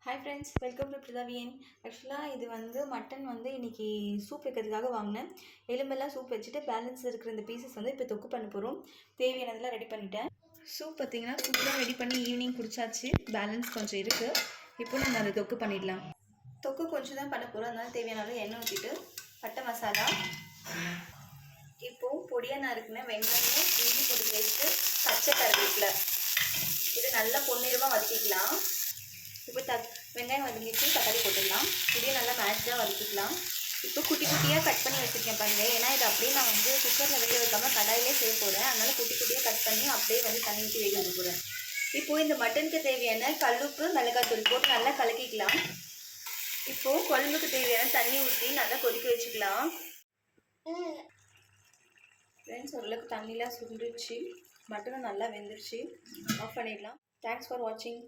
Hi friends, welcome to பிரதாவியன். ஆக்சுவலாக இது மட்டன் இன்றைக்கி சூப் வைக்கிறதுக்காக வாங்கினேன். எலும்பெல்லாம் சூப் வச்சுட்டு பேலன்ஸ் இருக்கிற இந்த பீசஸ் இப்போ தொக்கு பண்ண போகிறோம். தேவையானதெல்லாம் ரெடி பண்ணிட்டேன். சூப் பார்த்திங்கன்னா சூப்பராக ரெடி பண்ணி ஈவினிங் குடிச்சாச்சு. பேலன்ஸ் கொஞ்சம் இருக்குது. இப்போ நம்ம அதை தொக்கு பண்ணிடலாம். தொக்கு கொஞ்சம் தான் பண்ண போகிறோம், அதனால தேவையான எண்ணெய் ஊற்றிட்டு பட்டை மசாலா, இப்போது பொடியாக நான் இருக்குன்னு வெங்காயம், இஞ்சி போட்டு வச்சுட்டு பச்சை கருவேப்பிலை இது நல்லா பொன்னிறமாக வதக்கிக்கலாம். இப்போ வெங்காயம் வதங்கிட்டு தக்காளி போட்டுடலாம். இதே நல்லா மேட்சாக வதக்கிக்கலாம். இப்போ குட்டி குட்டியாக கட் பண்ணி வச்சுருக்கேன் பாருங்கள். ஏன்னா இது அப்படியே நான் குக்கரில் வேக வைக்காமல் கடாயிலே செய்ய போகிறேன். அதனால் குட்டி குட்டியாக கட் பண்ணி அப்படியே தண்ணி ஊற்றி வேக வைக்க போகிறேன். இப்போது இந்த மட்டனுக்கு தேவையான கல்லுப்பு, மிளகாத்தூள் போட்டு நல்லா கலக்கிக்கலாம். இப்போது குழம்புக்கு தேவையான தண்ணி ஊற்றி நல்லா கொதிக்க வச்சுக்கலாம். ஃப்ரெண்ட்ஸ், ஓரளவுக்கு தண்ணிலாம் சுண்டுச்சு, மட்டனும் நல்லா வெந்துருச்சு. ஆஃப் பண்ணிடலாம். தேங்க்ஸ் ஃபார் வாட்சிங்.